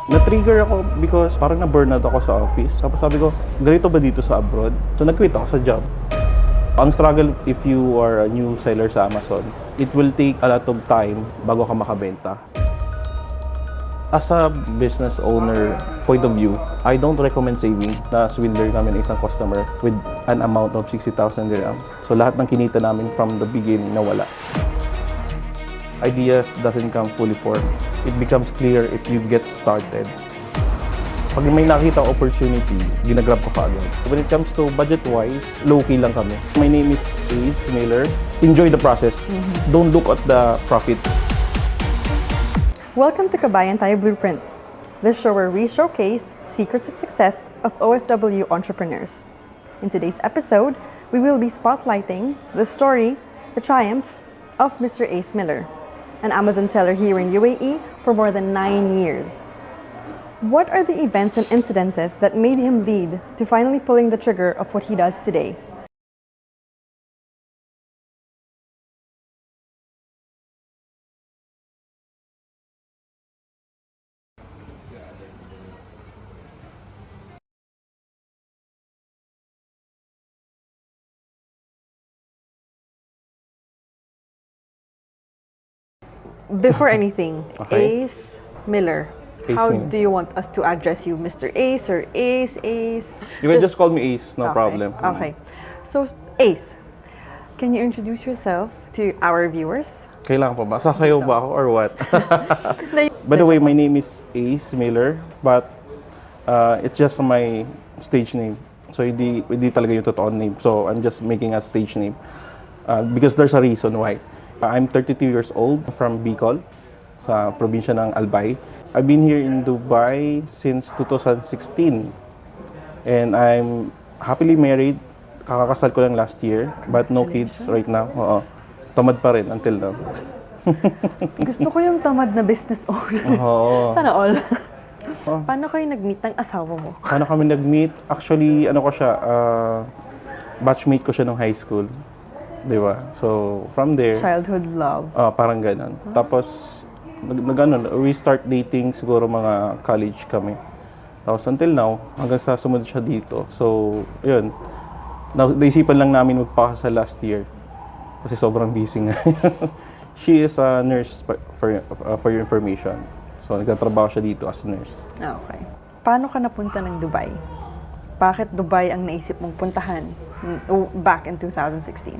Na-trigger ako because parang na-burnout ako sa office. Tapos sabi ko, ganito ba dito sa abroad? So nag-quit ako sa job. Ang struggle if you are a new seller sa Amazon, it will take a lot of time bago ka makabenta. As a business owner point of view, I don't recommend saving. Na-swindler namin isang customer with an amount of 60,000 dirhams. So lahat ng kinita namin from the beginning nawala. Ideas doesn't come fully formed. It becomes clear if you get started. Pag may nakita opportunity, ginagrab ko kaagad. When it comes to budget-wise, low-key lang kami. My name is Ace Miller. Enjoy the process. Don't look at the profit. Welcome to Kabayan Tayo Blueprint, the show where we showcase secrets of success of OFW entrepreneurs. In today's episode, we will be spotlighting the story, the triumph of Mr. Ace Miller, an Amazon seller here in UAE for more than 9 years. What are the events and incidences that made him lead to finally pulling the trigger of what he does today? Before anything, Okay. Ace Miller. Ace How Miller. do you want us to address you, Mr. Ace or Ace? You can just call me Ace, no Okay, problem. Okay. So, Ace, can you introduce yourself to our viewers? Kailangan pa ba? Sasayaw ba ako or what? By the way, my name is Ace Miller, but it's just my stage name. So hindi talaga yung totoong name. So I'm just making a stage name because there's a reason why. I'm 32 years old from Bicol, sa probinsya ng Albay. I've been here in Dubai since 2016 and I'm happily married. Kakakasal ko lang last year, but no kids right now. Oo. Tamad pa rin until now. Gusto ko yung tamad na business owner. Oo. Sana all. Oh. Paano kayo nag-meet ng asawa mo? Paano kami nag-meet? Actually, ano ko siya, batchmate ko siya nung high school. Di ba? So, from there, Childhood love. parang ganun. Tapos, we start dating siguro mga college kami. Tapos until now, hanggang sa sumunod siya dito. So, yun. Naisipan lang namin magpakasal last year. Kasi sobrang busy nga. She is a nurse for your information. So, nagtatrabaho siya dito as a nurse. Okay. Paano ka napunta ng Dubai? Bakit Dubai ang naisip mong puntahan back in 2016?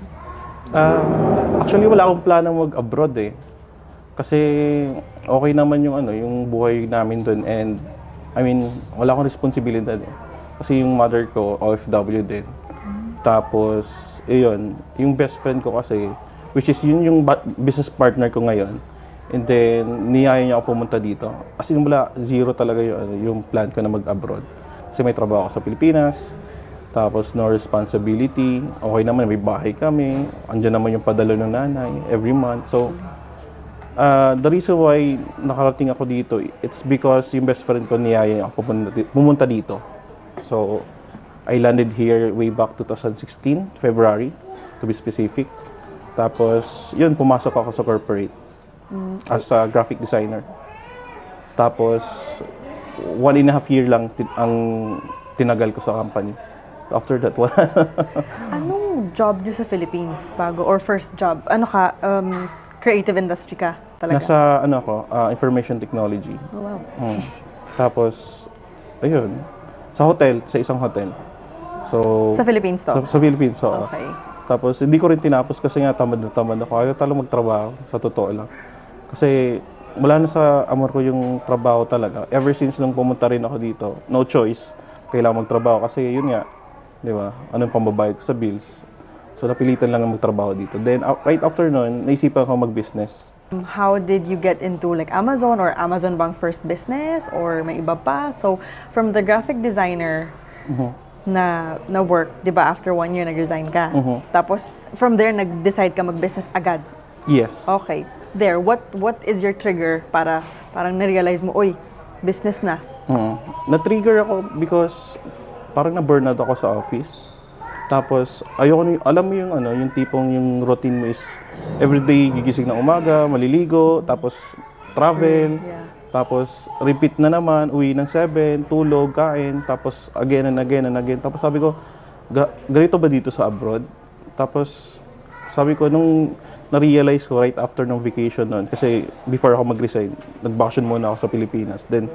Actually, wala akong planong mag-abroad eh. Kasi okay naman yung yung buhay namin doon and I mean, wala akong responsibilidad eh. Kasi yung mother ko, OFW din. Tapos, yung best friend ko kasi, which is yun yung business partner ko ngayon. And then, niyaya niya ako pumunta dito. As in, wala, zero talaga yung plan ko na mag-abroad. Kasi may trabaho ako sa Pilipinas. Tapos, no responsibility. Okay naman, may bahay kami. Andiyan naman yung padala ng nanay every month. So, the reason why nakarating ako dito, it's because yung best friend ko niyaya ako pumunta dito. So, I landed here way back 2016, February, to be specific. Tapos, yun, pumasok ako sa corporate as a graphic designer. Tapos, 1.5 year lang ang tinagal ko sa company. After that, wala. Anong job niyo sa Philippines bago or first job? Ano ka? Creative industry ka talaga? Nasa, information technology. Oh, wow. Tapos, ayun, sa hotel, sa isang hotel. So, Sa Philippines to? Sa Philippines, oo. Okay. Tapos, hindi ko rin tinapos kasi nga tamad na tamad ako. Ayaw talagang magtrabaho, sa totoo lang. Kasi, mula na sa amor ko yung trabaho talaga. Ever since nung pumunta rin ako dito, no choice, kailangan magtrabaho. Kasi yun nga, di ba, anong pambabayad ko sa bills. So, napilitan lang magtrabaho dito. Then, right after nun, naisipan ko mag-business. How did you get into like Amazon or Amazon bang first business or may iba pa? So, from the graphic designer na work, di ba, after 1 year nag-resign ka. Tapos, from there, nag-decide ka mag-business agad. Yes. Okay. There, what is your trigger para parang na-realize mo, oy, business na? Na-trigger ako because parang na-burnout ako sa office. Tapos, ayoko alam mo yung tipong yung routine mo is everyday gigising ng umaga, maliligo, tapos travel. Yeah. Tapos, repeat na naman, uwi ng 7, tulog, kain, tapos again and again and again. Tapos sabi ko, ganito ba dito sa abroad? Tapos, sabi ko, nung na-realize ko right after ng vacation noon, kasi before ako mag-resign, nag-vacation muna ako sa Pilipinas. Then,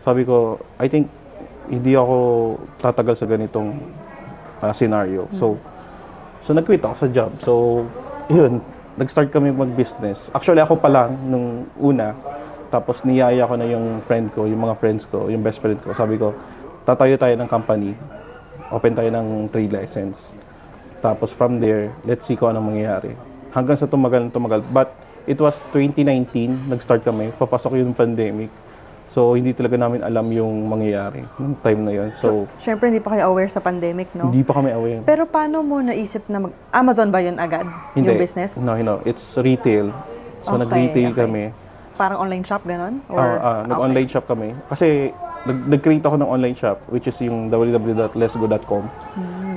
sabi ko, I think, hindi ako tatagal sa ganitong scenario. So nag-quit ako sa job. So, yun, nag-start kami mag-business. Actually, ako pa lang nung una. Tapos niyaya ko na yung friend ko, yung mga friends ko, yung best friend ko. Sabi ko, tatayo tayo ng company. Open tayo ng trade license. Tapos from there, let's see kung anong mangyayari. Hanggang sa tumagal. But it was 2019, nag-start kami. Papasok yung pandemic. So, hindi talaga namin alam yung mangyayari nung time na yun. So, Siyempre, hindi pa kayo aware sa pandemic, no? hindi pa kami aware. Pero paano mo naisip na Amazon ba yun agad? Hindi. Yung business? No, it's retail. So, Okay, nag-retail okay. kami. Parang online shop, ganon? Nag-online shop kami. Kasi, nag-create ako ng online shop, which is yung www.letsgo.com.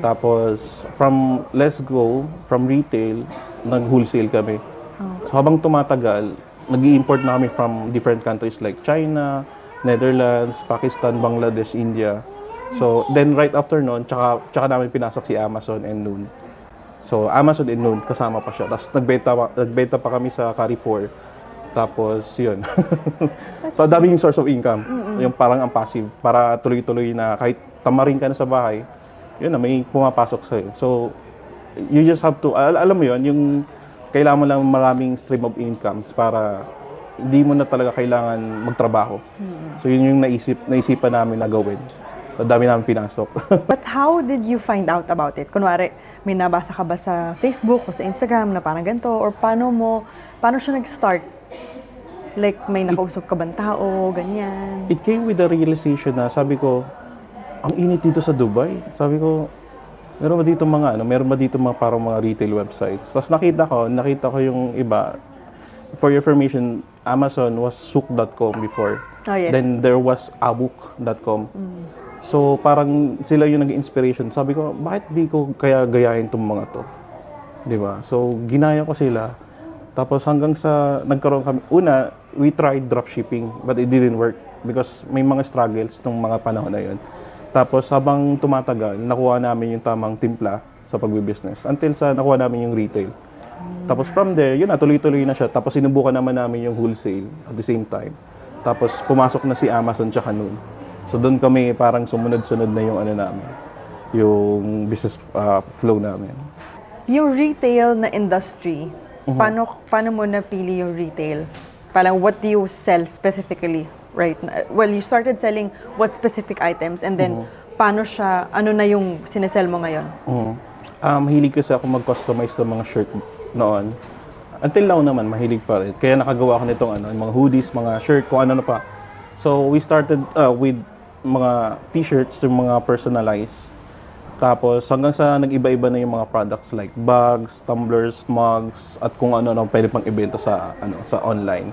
Tapos, from Let's Go, from retail, nag-wholesale kami. So, habang tumatagal, nag-i-import na kami from different countries like China, Netherlands, Pakistan, Bangladesh, India. So, then right after noon, tsaka namin pinasok si Amazon and Noon. So, Amazon and Noon, kasama pa siya. Tapos, nagbenta pa kami sa Carrefour. Tapos, yun. So, ang dami yung source of income. Yung parang ang passive. Para tuloy-tuloy na kahit tamarin ka na sa bahay, yun na, may pumapasok sa'yo. So, you just have to, alam mo yun, yung kailangan mo lang maraming stream of incomes para hindi mo na talaga kailangan magtrabaho. So, yun yung naisipan namin na gawin. So, dami namin pinasok. But how did you find out about it? Kunwari, may nabasa ka ba sa Facebook o sa Instagram na parang ganito? Or paano siya nag-start? Like, may nakausap ka bang tao, ganyan? It came with the realization na sabi ko, ang init dito sa Dubai. Sabi ko, meron ba dito mga parang mga retail websites? Tapos nakita ko yung iba. For your information, Amazon was souk.com before. Oh, yes. Then there was abook.com. So parang sila yung nag-inspiration. Sabi ko, bakit di ko kaya gayahin tong mga to? 'Di ba? So ginaya ko sila. Tapos hanggang sa nagkaroon kami, una, we tried dropshipping but it didn't work because may mga struggles nung mga panahon na yun. Tapos habang tumatagal, nakuha namin yung tamang timpla sa pagbe-business until sa nakuha namin yung retail. Tapos from there, yun na, tuloy-tuloy na siya. Tapos sinubukan naman namin yung wholesale at the same time. Tapos pumasok na si Amazon tsaka Noon. So doon kami parang sumunod-sunod na yung namin, yung business flow namin. Yung retail na industry, paano mo napili yung retail? Parang what do you sell specifically? Right. Well, you started selling what specific items and then paano siya, ano na yung sinesell mo ngayon? Mahilig kasi ako mag-customize ng mga shirt noon. Until now naman, mahilig pa rin. Kaya nakagawa ako nitong yung mga hoodies, mga shirt, kung ano na pa. So, we started with mga t-shirts, yung mga personalized. Tapos, hanggang sa nag-iba-iba na yung mga products like bags, tumblers, mugs, at kung ano-ano pwede pang ibenta sa online.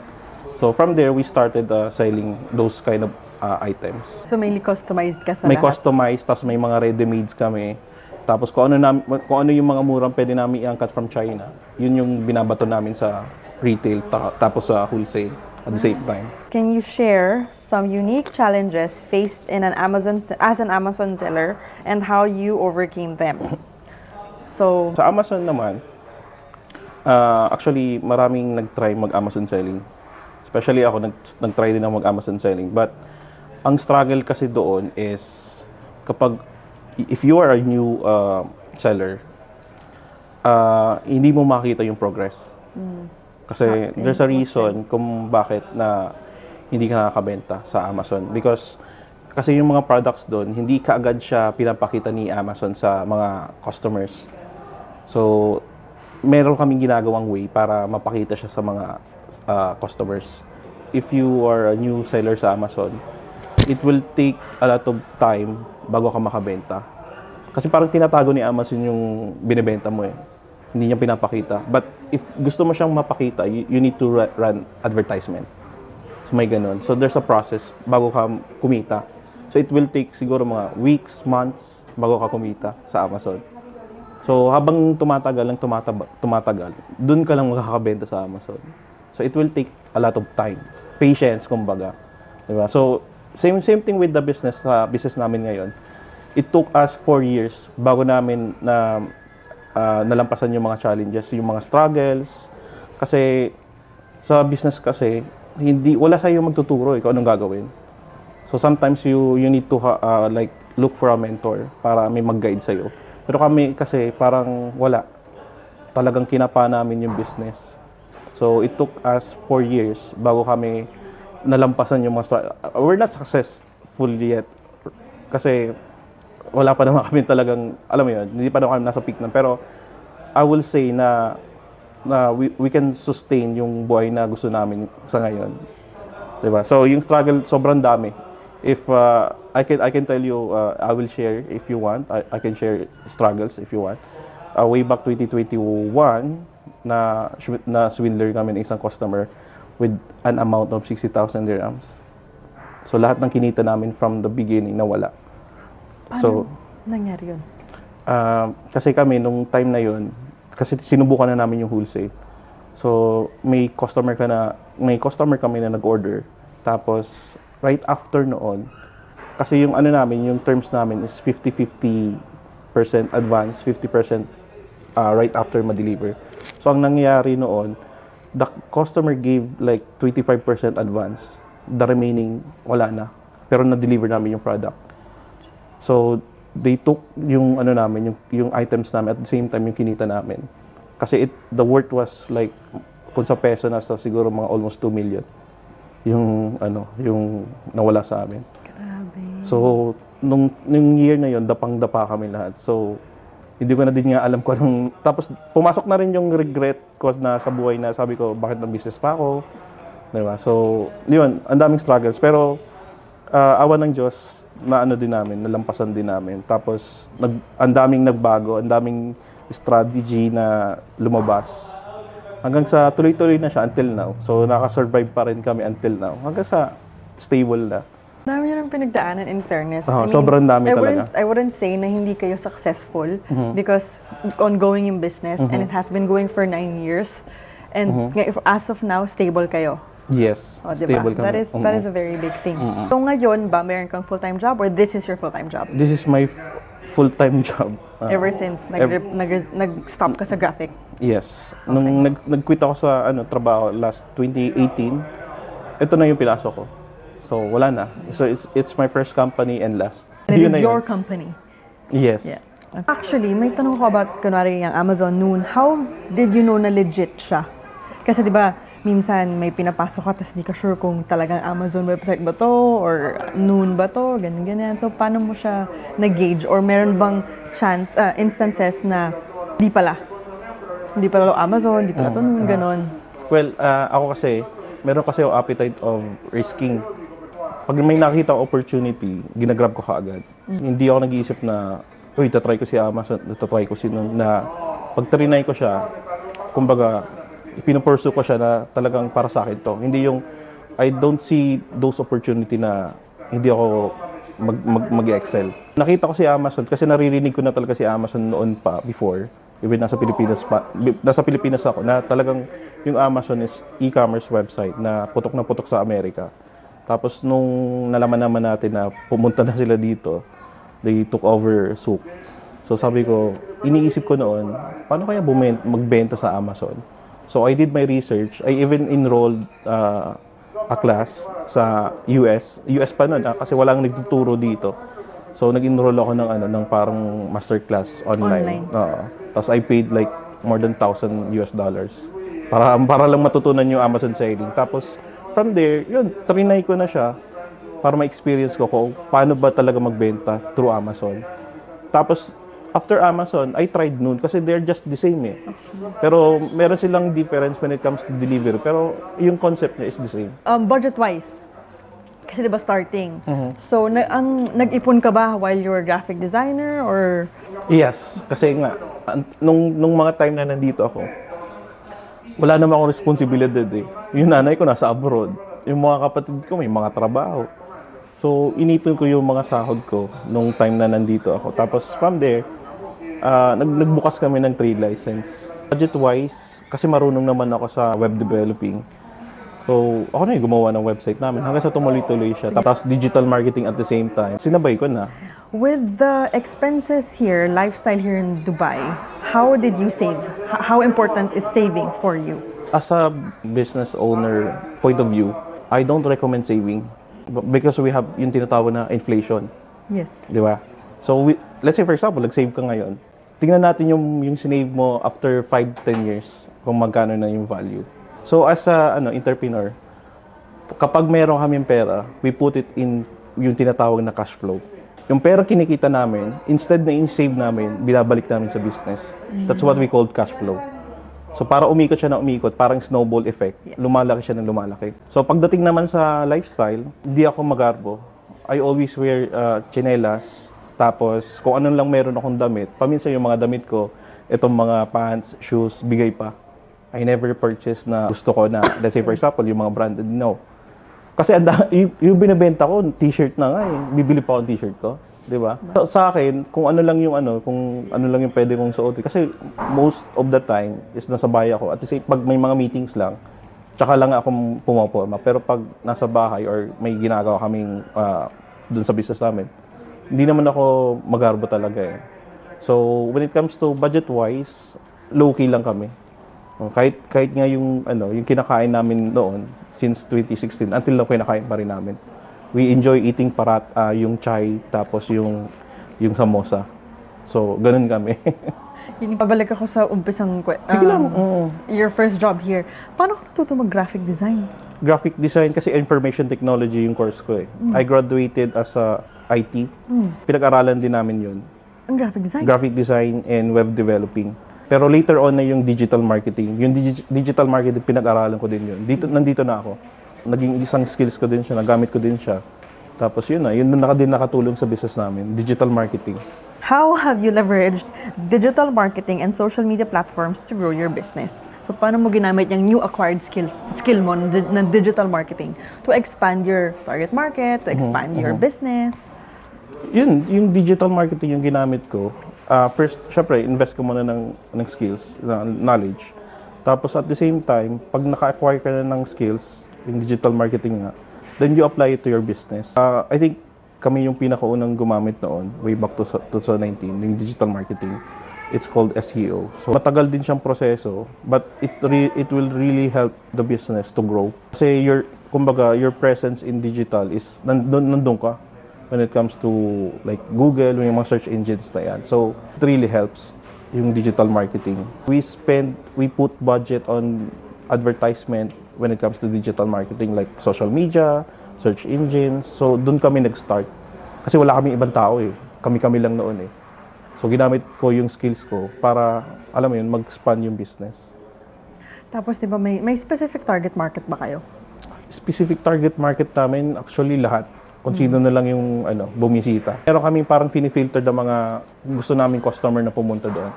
So from there, we started selling those kind of items. So mainly customized ka sa May lahat? customized, tapos may mga ready-mades kami. Tapos kung ano yung mga murang pwede namin i-angkat from China, yun yung binabato namin sa retail, tapos sa wholesale at the same time. Can you share some unique challenges faced in as an Amazon seller and how you overcame them? So, Sa Amazon naman, actually maraming nag-try mag-Amazon selling. Especially ako, nag-try din ako mag-Amazon selling. But, ang struggle kasi doon is, if you are a new seller, hindi mo makita yung progress. Kasi there's a reason kung bakit na hindi ka nakakabenta sa Amazon. Because, kasi yung mga products doon, hindi kaagad siya pinapakita ni Amazon sa mga customers. So, meron kaming ginagawang way para mapakita siya sa mga customers. If you are a new seller sa Amazon, it will take a lot of time bago ka makabenta. Kasi parang tinatago ni Amazon yung binibenta mo eh. Hindi niya pinapakita. But if gusto mo siyang mapakita, you need to run advertisement. So may ganun. So there's a process bago ka kumita. So it will take siguro mga weeks, months bago ka kumita sa Amazon. So habang tumatagal, dun ka lang makakabenta sa Amazon. So it will take a lot of time. Patience, kumbaga. Diba? So, same thing with the business sa business namin ngayon. It took us 4 years bago namin na nalampasan yung mga challenges, yung mga struggles. Kasi sa business kasi wala sa iyo magtuturo ikaw anong gagawin. So sometimes you need to like look for a mentor para may mag-guide sa iyo. Pero kami kasi parang wala. Talagang kinapa namin yung business. So it took us 4 years bago kami nalampasan yung mga we're not successful yet. Kasi wala pa naman kami talagang, alam mo yun, hindi pa naman kami nasa peak na. Pero I will say na we can sustain yung buhay na gusto namin sa ngayon. Diba? So yung struggle sobrang dami. If I can tell you, I will share if you want. I can share struggles if you want. Way back 2021 na swindler kami ng isang customer with an amount of 60,000 dirhams. So lahat ng kinita namin from the beginning nawala. Paano nangyari yun? Kasi kami nung time na yun, kasi sinubukan na namin yung wholesale. So may customer kami na nag-order. Tapos right after noon, kasi yung ano namin, yung terms namin is 50-50% advance, 50% right after ma-deliver. So ang nangyari noon, the customer gave like 25% advance. The remaining wala na. Pero na-deliver namin yung product. So they took yung ano namin, yung items namin at the same time yung kinita namin. Kasi the worth was like kung sa peso na siguro mga almost 2 million. Yung nawala sa amin. Grabe. So nung year na yon, dapang-dapa kami lahat. So hindi ko na din nga alam ko anong tapos pumasok na rin yung regret ko na sa buhay na sabi ko bakit nag-business pa ako. Diba? So yun, ang daming struggles pero awa ng Diyos na ano din namin, nalampasan din namin. Tapos ang daming nagbago, ang daming strategy na lumabas. Hanggang sa tuloy-tuloy na siya until now. So naka-survive pa rin kami until now. Hanggang sa stable na. Dami nyo ng pinagdaanan in fairness. Sobrang dami talaga. I wouldn't say na hindi kayo successful because ongoing yung business and it has been going for 9 years. And as of now, stable kayo. Yes, O, diba? stable kami. That is a very big thing. So ngayon ba, meron kang full-time job or this is your full-time job? This is my full-time job. Ever since nag-stop ka sa graphic? Yes. Nung nag-quit ako sa trabaho last 2018, ito na yung pinasok ko. So wala na. So it's my first company and last. And it Yun na is your yun. company? Yes. Yeah. Actually, may tanong ko about, kunwari, yung Amazon Noon. How did you know na legit siya? Kasi di ba minsan may pinapasok ka tapos di ka sure kung talagang Amazon website ba to or Noon ba to, ganyan. So, paano mo siya nag-gauge? Or meron bang instances na di pala Amazon, di pala to Noon, ganon? Well, ako kasi, meron kasi yung appetite of risking. Pag may nakita opportunity, ginagrab ko kaagad. Hindi ako nag-iisip na, uy, tatry ko si Amazon, tatry ko si Noon, na pag trinay ko siya, kumbaga, pinupursue ko siya na talagang para sa akin to. Hindi yung, I don't see those opportunity na hindi ako mag-excel. Nakita ko si Amazon kasi naririnig ko na talaga si Amazon noon pa, before. Even nasa Pilipinas ako, na talagang yung Amazon is e-commerce website na putok sa Amerika. Tapos nung nalaman naman natin na pumunta na sila dito, they took over Souq. So sabi ko, iniisip ko noon, paano kaya magbenta sa Amazon? So I did my research. I even enrolled a class sa US. US pa nun kasi walang nagtuturo dito. So nag-enroll ako ng parang master class online. Tapos I paid like more than $1,000 para lang matutunan yung Amazon selling. Tapos from there, yun, trinay ko na siya para ma-experience ko kung paano ba talaga magbenta through Amazon. Tapos after Amazon, I tried Noon kasi they're just the same eh. Pero meron silang difference when it comes to delivery. Pero yung concept niya is the same. Budget-wise, kasi diba starting. So, nag-ipon ka ba while you were graphic designer or? Yes, kasi nga, nung mga time na nandito ako, wala naman akong responsibilidad eh. Yung nanay ko nasa abroad. Yung mga kapatid ko may mga trabaho. So, inipon ko yung mga sahod ko nung time na nandito ako. Tapos from there, nagbukas kami ng trade license. Budget-wise, kasi marunong naman ako sa web developing, So, ako na yung gumawa ng website namin hanggang sa tumuloy-tuloy siya. Tapos digital marketing at the same time. Sinabay ko na. With the expenses here, lifestyle here in Dubai, how did you save? How important is saving for you? As a business owner point of view, I don't recommend saving because we have yung tinatawag na inflation. Yes. Di ba? So, let's say for example, nag-save ka ngayon. Tingnan natin yung sinave mo after 5-10 years kung magkano na yung value. So, as a entrepreneur, kapag meron kaming pera, we put it in yung tinatawag na cash flow. Yung pera kinikita namin, instead na in-save namin, binabalik namin sa business. That's what we call cash flow. So, para umikot siya na umikot, parang snowball effect. Lumalaki siya ng lumalaki. So, pagdating naman sa lifestyle, hindi ako magarbo. I always wear tsinelas. Tapos, kung ano lang meron akong damit, paminsan yung mga damit ko, itong mga pants, shoes, bigay pa. I never purchase na gusto ko na, let's say for example, yung mga branded, no. Kasi yung binibenta ko, t-shirt na nga eh. Bibili pa ako ng t-shirt ko. Di ba? Sa akin, kung ano lang yung pwede kong suotin. Kasi most of the time is nasa bahay ako. At the same, pag may mga meetings lang, tsaka lang ako pumaporma. Pero pag nasa bahay or may ginagawa kaming dun sa business namin, hindi naman ako magarbo talaga eh. So, when it comes to budget-wise, low-key lang kami. Kahit nga yung kinakain namin noon since 2016 until now kinakain pa rin namin. We enjoy eating yung chai tapos yung samosa. So, ganun kami. Pabalik ako sa umpisang Sige lang. your first job here. Paano ka natuto mag-graphic design? Graphic design kasi information technology yung course ko eh. I graduated as a IT. Pinag-aralan din namin yun. Ang graphic design? Graphic design and web developing. Pero later on na yung digital marketing. Yung digital marketing, pinag-aralan ko din yun. Nandito na ako. Naging isang skills ko din siya, nagamit ko din siya. Tapos yun na din nakatulong sa business namin, digital marketing. How have you leveraged digital marketing and social media platforms to grow your business? So, paano mo ginamit yung new acquired skill mo ng digital marketing to expand your target market, to expand your business? Yun, yung digital marketing yung ginamit ko. First, syempre, invest ko muna ng skills, knowledge. Tapos at the same time, pag naka-acquire ka na ng skills, in digital marketing nga, then you apply it to your business. I think kami yung pinakaunang gumamit noon, way back to 2019, yung digital marketing. It's called SEO. So matagal din siyang proseso, but it will really help the business to grow. Kasi your presence in digital is nandun ka when it comes to like Google, yung mga search engines na yan. So it really helps yung digital marketing. We put budget on advertisement when it comes to digital marketing like social media, search engines. So doon kami nag-start. Kasi wala kaming ibang tao eh. Kami lang noon eh. So ginamit ko yung skills ko para, alam mo yun, mag-expand yung business. Tapos, di ba, may specific target market ba kayo? Specific target market namin, actually lahat. Kung sino na lang yung bumisita. Meron kami parang pinifilter na mga gusto naming customer na pumunta doon.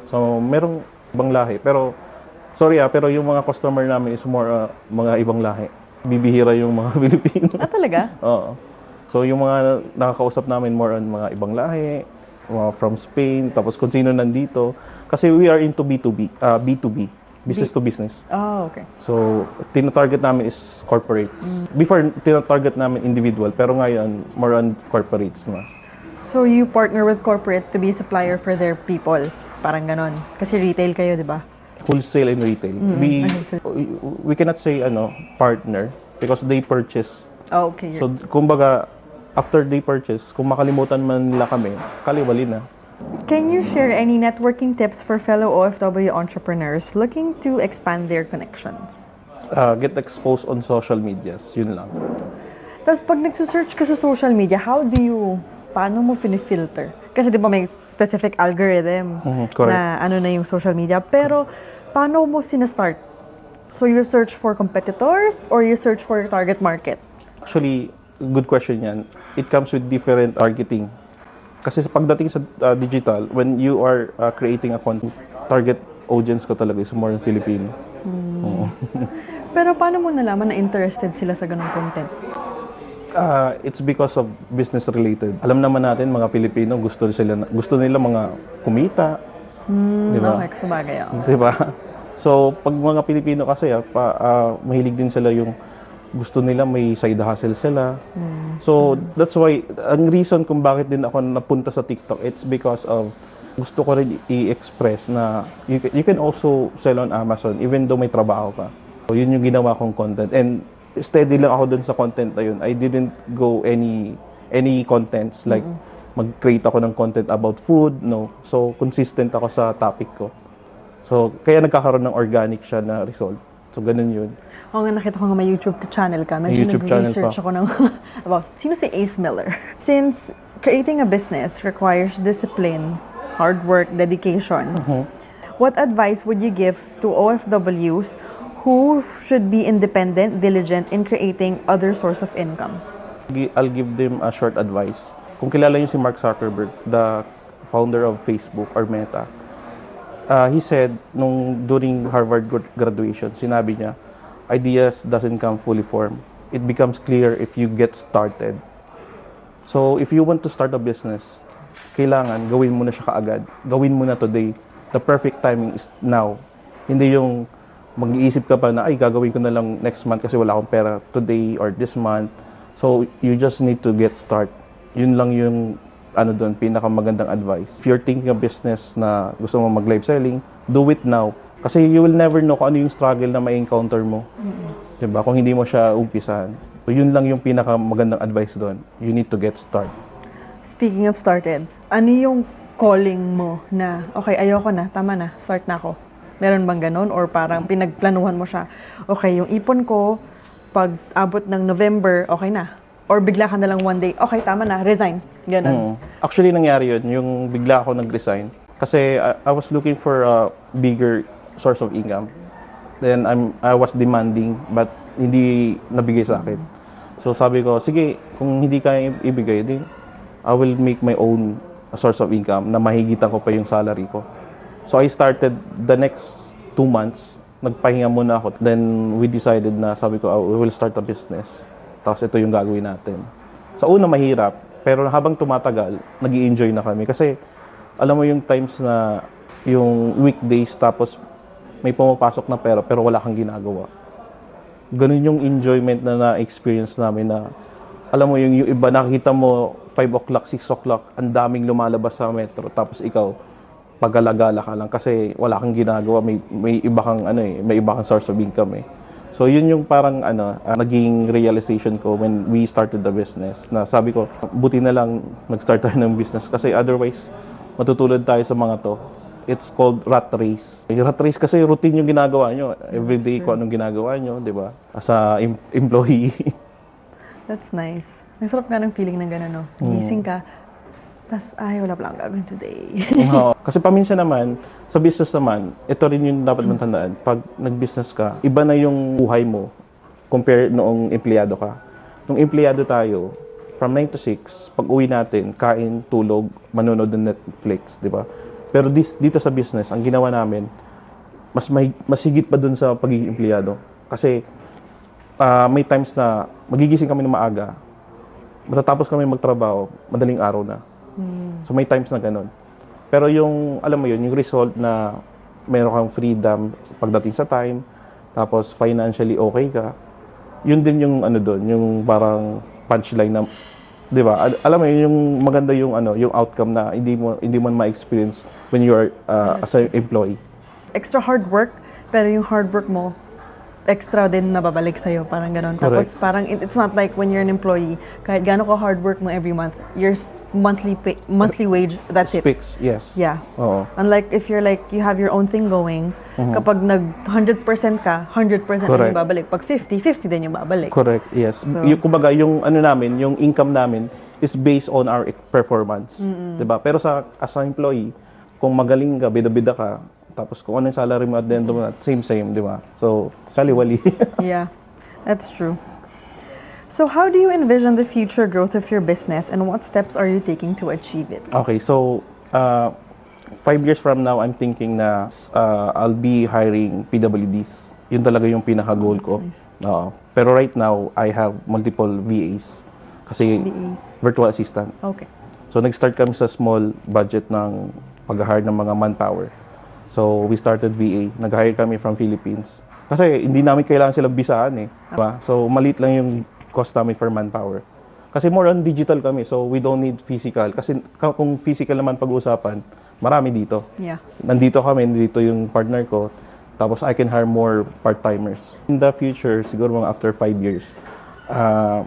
So, merong ibang lahi. Pero, sorry pero yung mga customer namin is more mga ibang lahi. Bibihira yung mga Pilipino. Talaga? Oo. So, yung mga nakakausap namin more on mga ibang lahi, from Spain, tapos kung sino nandito. Kasi we are into B2B, business to business. Oh, okay. So, tina-target namin is corporates. Before, tina-target namin individual, pero ngayon, more on corporates na. So, you partner with corporate to be a supplier for their people. Parang ganon. Kasi retail kayo, di ba? Wholesale and retail. We cannot say partner because they purchase. Oh, okay. So, kumbaga, after they purchase, kung makalimutan man nila kami, kaliwali na. Can you share any networking tips for fellow OFW entrepreneurs looking to expand their connections? Get exposed on social medias, yun lang. Tapos pag nagsisearch ka sa social media, paano mo filter? Kasi di ba may specific algorithm correct. na yung social media. Pero paano mo sinastart? So you search for competitors or you search for your target market? Actually, good question yan. It comes with different targeting. Kasi sa pagdating sa digital, when you are creating a content, target audience ko talaga is more Filipino. Pero paano mo nalaman na interested sila sa ganung content? It's because of business related. Alam naman natin mga Pilipino gusto nila mga kumita. Di ba? Okay, sabagay ako. Di ba? So, pag mga Pilipino kasi, mahilig din sila yung gusto nila may side hustle sila. So, that's why, ang reason kung bakit din ako napunta sa TikTok, it's because of gusto ko rin i-express na you can also sell on Amazon even though may trabaho ka. So, yun yung ginawa kong content. And steady lang ako dun sa content na yun. I didn't go any contents like mag-create ako ng content about food, no. So, consistent ako sa topic ko. So, kaya nagkakaroon ng organic siya na result. So, ganun yun. Oo nga, nakita ko nga may YouTube channel ka. Medyo YouTube channel nag-research pa. ako ng about sino si Ace Miller. Since creating a business requires discipline, hard work, dedication, what advice would you give to OFWs who should be independent, diligent in creating other source of income? I'll give them a short advice. Kung kilala niyo si Mark Zuckerberg, the founder of Facebook or Meta, he said during Harvard graduation, sinabi niya, ideas doesn't come fully formed. It becomes clear if you get started. So, if you want to start a business, kailangan gawin mo na siya kaagad. Gawin mo na today. The perfect timing is now. Hindi yung mag-iisip ka pa na, ay, gagawin ko na lang next month kasi wala akong pera today or this month. So, you just need to get start. Yun lang yung pinakamagandang advice. If you're thinking of business na gusto mo mag-live selling, do it now. Kasi you will never know kung ano yung struggle na may encounter mo. Diba? Kung hindi mo siya umpisahan. So, yun lang yung pinakamagandang advice doon. You need to get started. Speaking of started, ano yung calling mo na, okay, ayoko na, tama na, start na ako? Meron bang ganun? Or parang pinagplanuhan mo siya, okay, yung ipon ko, pag abot ng November, okay na? Or bigla ka na lang one day, okay, tama na, resign. Ganun. Actually, nangyari yun. Yung bigla ako nag-resign. Kasi I was looking for a bigger source of income. Then I was demanding but hindi nabigay sa akin. So sabi ko, sige, kung hindi kaya ibigay, then I will make my own source of income na mahigitan ko pa yung salary ko. So I started the next 2 months, nagpahinga muna ako. Then we decided na sabi ko, we will start a business. Tapos ito yung gagawin natin. Sa una mahirap, pero habang tumatagal, nag-i-enjoy na kami. Kasi alam mo yung times na yung weekdays tapos may pumapasok na pera pero wala kang ginagawa. Ganun yung enjoyment na na-experience namin na alam mo yung iba nakikita mo 5 o'clock, 6 o'clock, ang daming lumalabas sa metro tapos ikaw pag-alagala ka lang kasi wala kang ginagawa, may iba kang may iba kang source of income eh. So yun yung parang naging realization ko when we started the business na sabi ko, buti na lang nag-start tayo ng business kasi otherwise matutulad tayo sa mga to. It's called rat race. Yung rat race kasi routine yung ginagawa nyo. Everyday kung anong ginagawa nyo, di ba? As a employee. That's nice. Ang sarap nga ng feeling ng gano'n, no? Gising ka, tas, ay, wala pala akong gagawin today. Oo. Kasi paminsan naman, sa business naman, ito rin yung dapat mong tandaan. Pag nag-business ka, iba na yung buhay mo compare noong empleyado ka. Nung empleyado tayo, from 9 to 6, pag uwi natin, kain, tulog, manonood ng Netflix, di ba? Pero dito sa business, ang ginawa namin, mas higit pa dun sa pagiging empleyado. Kasi may times na magigising kami ng maaga, matatapos kami magtrabaho, madaling araw na. So may times na ganun. Pero yung, alam mo yun, yung result na meron kang freedom pagdating sa time, tapos financially okay ka, yun din yung doon, yung parang punchline na, 'di ba? Alam mo yun, yung maganda yung yung outcome na hindi mo ma-experience when you are as an employee. Extra hard work, pero yung hard work mo, extra din nababalik sa'yo, parang gano'n. Tapos parang it's not like when you're an employee, kahit gaano ka hard work mo every month, your monthly wage, that's it. Fixed, yes. Yeah. Oo. Unlike if you're like, you have your own thing going, kapag nag 100% ka, 100% na Correct. yung babalik. Pag 50 din yung babalik. Correct, yes. So- Yung kumbaga yung namin, yung income namin is based on our performance, 'di ba? Pero as an employee, kung magaling ka, bida-bida ka, tapos kung ano yung salary mo at the end of the month, same, di ba? So, kaliwali. Yeah, that's true. So how do you envision the future growth of your business and what steps are you taking to achieve it? Okay, so 5 years from now, I'm thinking na I'll be hiring PWDs. Yun talaga yung pinaka-goal ko. Oo. Pero right now, I have multiple VAs. Kasi VAs. virtual assistant. Okay. So nag-start kami sa small budget ng pag-hire ng mga manpower. So, we started VA. Nag-hire kami from Philippines. Kasi hindi namin kailangan silang bisaan eh. Diba? So, maliit lang yung cost namin for manpower. Kasi more on digital kami, so we don't need physical. Kasi kung physical naman pag-uusapan, marami dito. Yeah. Nandito kami, nandito yung partner ko. Tapos I can hire more part-timers. In the future, siguro mga after 5 years,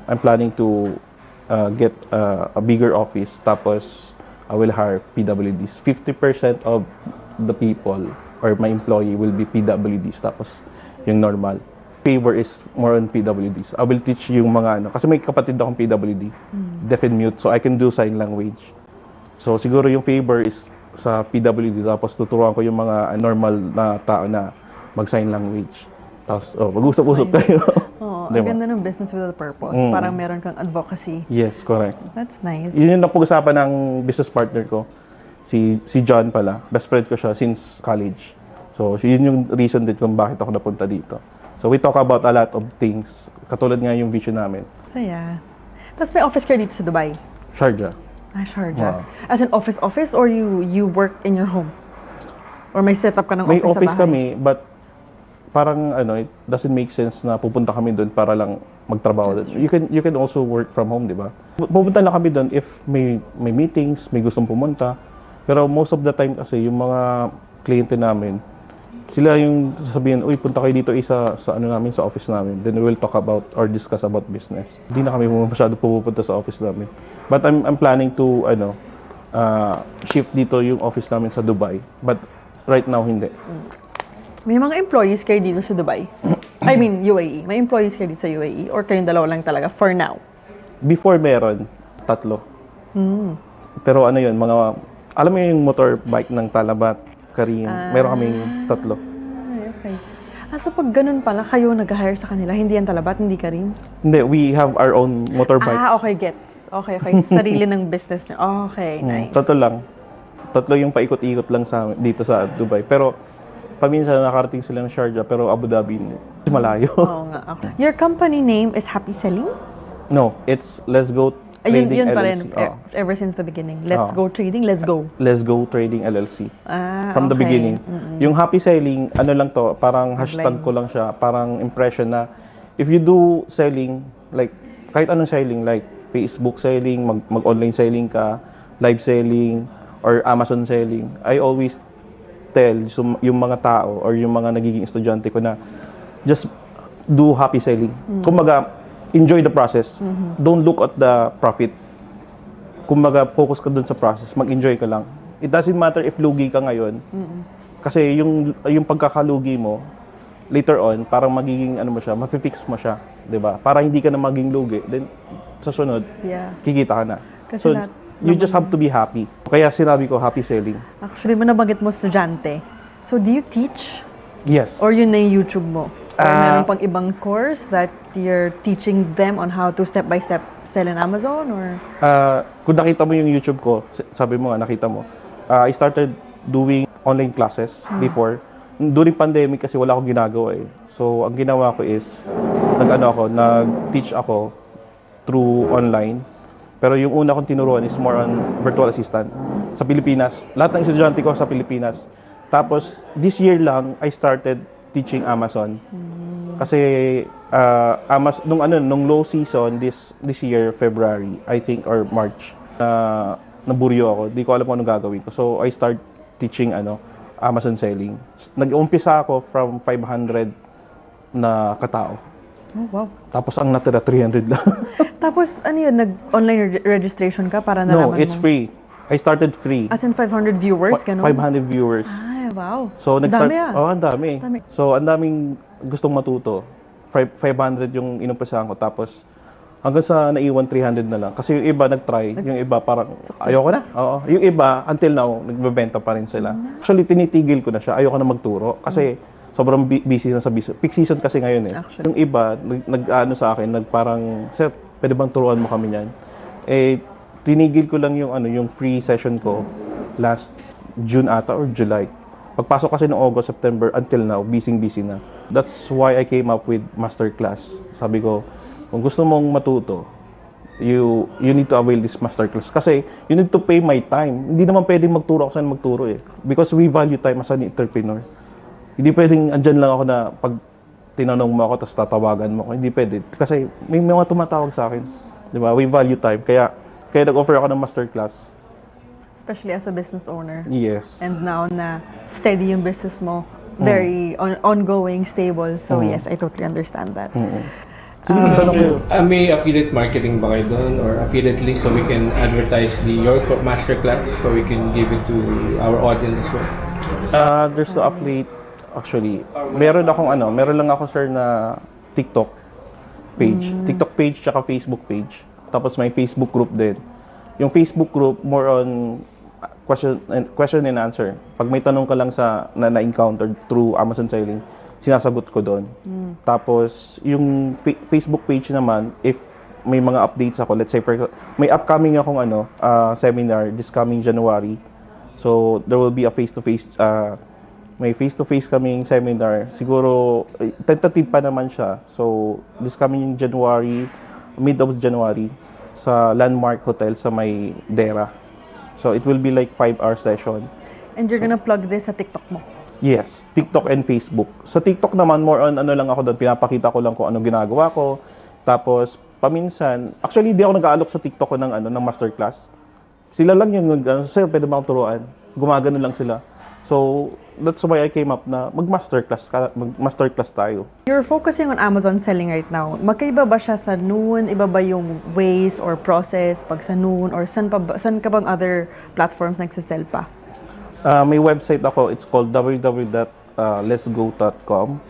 I'm planning to get a bigger office. Tapos I will hire PWDs. 50% of the people or my employee will be PWDs. Tapos yung normal. Favor is more on PWDs. I will teach yung mga kasi may kapatid akong PWD, deaf and mute, so I can do sign language. So siguro yung favor is sa PWD, tapos tuturuan ko yung mga normal na tao na mag-sign language. Tapos, mag-usap-usap tayo. Oh, Diba? ang ganda ng business with a purpose. Parang meron kang advocacy. Yes, correct. That's nice. Yun yung napag-usapan ng business partner ko, si John pala. Best friend ko siya since college. So, yun yung reason din kung bakit ako napunta dito. So, we talk about a lot of things. Katulad nga yung vision namin. Saya. Tapos may office kayo dito sa Dubai? Sharjah. Sharjah. Wow. As an office or you work in your home? Or may setup ka ng May office office sa kami, bahay? but parang it doesn't make sense na pupunta kami doon para lang magtrabaho doon. You can also work from home, di ba? Pupunta lang kami doon if may meetings, may gustong pumunta. Pero most of the time kasi yung mga kliyente namin, sila yung sasabihin, uy, punta kayo dito sa namin, sa office namin. Then we will talk about or discuss about business. Hindi na kami masyado pupunta sa office namin. But I'm planning to shift dito yung office namin sa Dubai. But right now, hindi. May mga employees kayo dito sa Dubai? I mean, UAE. May employees kayo dito sa UAE? Or kayong dalawa lang talaga for now? Before meron, 3. Pero yun, alam mo yung motorbike ng Talabat, Karim, meron kaming 3. Okay. So pag ganun pala, kayo nag-hire sa kanila, hindi yan Talabat, hindi Karim? Hindi, we have our own motorbikes. Okay, gets. Okay. Sarili ng business niyo. Okay, nice. 3 lang. 3 yung paikot-ikot lang dito sa Dubai. Pero paminsan nakarating sila ng Sharjah, pero Abu Dhabi, malayo. Oo nga. Okay. Your company name is Happy Selling? No, it's Let's Go Trading Yun pa LLC. rin, ever since the beginning. Let's go trading, let's go. Let's Go Trading LLC. From the Okay. beginning. Yung Happy Selling, lang to, parang hashtag ko lang siya, parang impression na if you do selling, like kahit anong selling, like Facebook selling, mag-online selling ka, live selling, or Amazon selling, I always tell yung mga tao or yung mga nagiging estudyante ko na just do happy selling. Kumbaga, enjoy the process. Don't look at the profit. Kumbaga, focus ka dun sa process. Mag-enjoy ka lang. It doesn't matter if lugi ka ngayon. Kasi yung pagkakalugi mo, later on, parang magiging mafi-fix mo siya. 'Di ba? Para hindi ka na maging lugi. Then, sa sunod, kikita ka na. Kasi So, you just have to be happy. Kaya sinabi ko, happy selling. Actually, nabanggit mo estudyante. So, do you teach? Yes. Or yun na yung YouTube mo? Or meron pang ibang course that you're teaching them on how to step-by-step sell in Amazon? Or Kung nakita mo yung YouTube ko, sabi mo nga, nakita mo, I started doing online classes before. During pandemic kasi wala akong ginagawa eh. So, ang ginawa ko is, nag-teach ako through online. Pero yung una kong tinuruan is more on virtual assistant sa Pilipinas. Lahat ng estudyante ko sa Pilipinas. Tapos, this year lang, I started teaching Amazon. Kasi nung low season this year, February, I think, or March, naburyo ako. Di ko alam kung anong gagawin ko. So I start teaching Amazon selling. Nag-umpisa ako from 500 na katao. oh, wow. Tapos ang natira 300 lang. Tapos, nag-online registration ka para No, nalaman it's mo? free. I started free. As in 500 viewers, ganun? 500 viewers. Ay, wow. So, nag-start, Dami ang dami. Dami. So, ang daming gustong matuto. 500 yung inumpisahan ko. Tapos, hanggang sa naiwan 300 na lang. Kasi yung iba nag-try, yung iba parang, ayoko na. Oo. Yung iba, until now, nagbebenta pa rin sila. Actually, tinitigil ko na siya. Ayoko na magturo. Kasi, sobrang busy na sa business. Peak season kasi ngayon eh. Actually. Yung iba, sa akin, parang, sir, pwede bang turuan mo kami niyan? Eh, tinigil ko lang yung free session ko last June ata or July. Pagpasok kasi ng August, September, until now, busy na. That's why I came up with masterclass. Sabi ko, kung gusto mong matuto, you need to avail this masterclass kasi you need to pay my time. Hindi naman pwedeng magturo ako saan magturo eh. Because we value time as an entrepreneur. Hindi pwedeng andyan lang ako na pag tinanong mo ako tapos tatawagan mo ako. Hindi pwede. Kasi may mga tumatawag sa akin. Di ba? We value time. Kaya nag-offer ako ng masterclass. Especially as a business owner. Yes. And now na steady yung business mo, very ongoing, stable. So yes, I totally understand that. Sige, tanong ko. May affiliate marketing ba kayo doon or affiliate link so we can advertise your masterclass so we can give it to our audience as well? There's no affiliate actually. Meron lang ako sir na TikTok page. TikTok page tsaka Facebook page. Tapos may Facebook group din. Yung Facebook group more on question and answer. Pag may tanong ka lang sa na-encounter through Amazon Selling, sinasagot ko doon. Tapos, yung Facebook page naman, if may mga updates ako, let's say, may upcoming akong seminar this coming January. So, there will be a face-to-face, may face-to-face kaming seminar. Siguro, tentative pa naman siya. So, this coming January, mid of January, sa Landmark Hotel sa may Dera. So, it will be like 5-hour session. And you're gonna plug this sa TikTok mo? Yes, TikTok and Facebook. Sa TikTok naman, more on lang ako doon, pinapakita ko lang kung ano ginagawa ko. Tapos, paminsan, actually, di ako nag-aalok sa TikTok ko ng masterclass. Sila lang yung sir, pwede ba akong turuan? Gumagano lang sila. So, that's why I came up na mag-masterclass tayo. You're focusing on Amazon selling right now. Magkaiba ba siya sa noon? Iba ba yung ways or process pag sa noon? Or saan ka bang other platforms nagsisell pa? May website ako, it's called www.letsgo.com.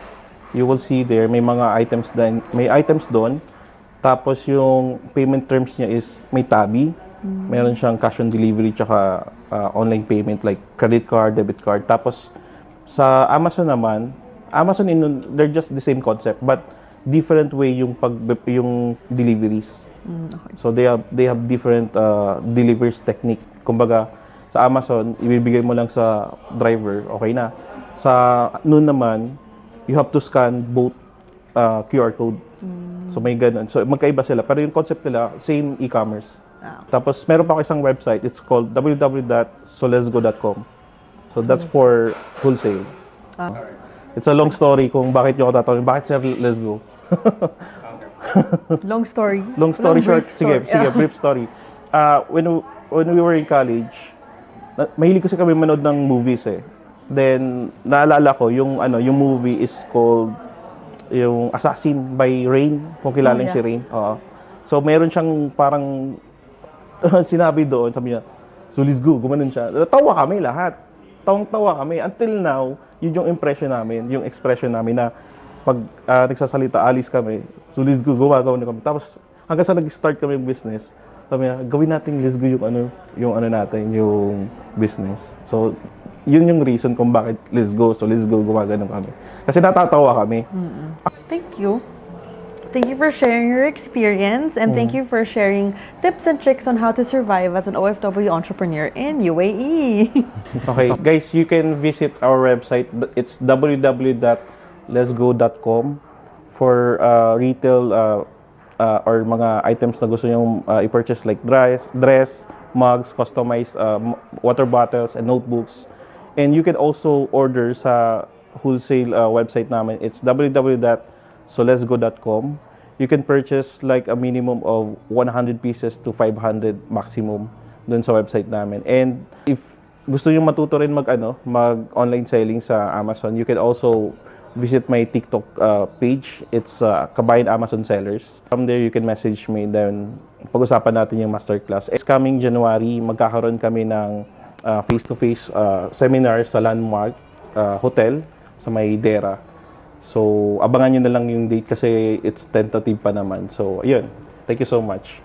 You will see there, may mga items din, may items doon. Tapos yung payment terms niya is may tabi. Meron siyang cash on delivery tsaka online payment like credit card, debit card. Tapos sa Amazon naman, they're just the same concept but different way yung yung deliveries. Okay. So they have different deliveries technique. Kumbaga sa Amazon, ibibigay mo lang sa driver, okay na. Sa noon naman, you have to scan both QR code. So may ganun. So magkaiba sila. Pero yung concept nila, same e-commerce. Tapos meron pa ako isang website, it's called www.solesgo.com. So that's for wholesale. It's a long story kung bakit nyo ako tatanungin, bakit sir Lesgo? Long story? Long story short, brief sige, brief story. When we were in college, mahilig kasi kami manood ng movies eh. Then, naalala ko, yung movie is called, yung Assassin by Rain, kung kilala niyo si Rain. So, meron siyang parang, sinabi doon, sabi niya, so let's go, gumanon siya. Tawa kami lahat. Tawang-tawa kami. Until now, yun yung impression namin, yung expression namin na pag nagsasalita, alis kami, so let's go, gumagawa na kami. Tapos, hanggang sa nag-start kami yung business, sabi niya, gawin natin let's go yung business. So, yun yung reason kung bakit let's go, gumagano kami. Kasi natatawa kami. Thank you. Thank you for sharing your experience and thank you for sharing tips and tricks on how to survive as an OFW entrepreneur in UAE. Okay, guys, you can visit our website. It's www.letsgo.com for retail or mga items na gusto nyo i-purchase like dress, mugs, customized water bottles, and notebooks. And you can also order sa wholesale website namin. It's www.solesgo.com. You can purchase like a minimum of 100 pieces to 500 maximum dun sa website namin. And if gusto nyo matuto rin mag-online selling sa Amazon, you can also visit my TikTok page. It's Kabayan Amazon Sellers. From there, you can message me. Then, pag-usapan natin yung masterclass. It's coming January, magkakaroon kami ng face-to-face seminar sa Landmark Hotel sa may Dera. So, abangan nyo na lang yung date kasi it's tentative pa naman. So, ayun. Thank you so much.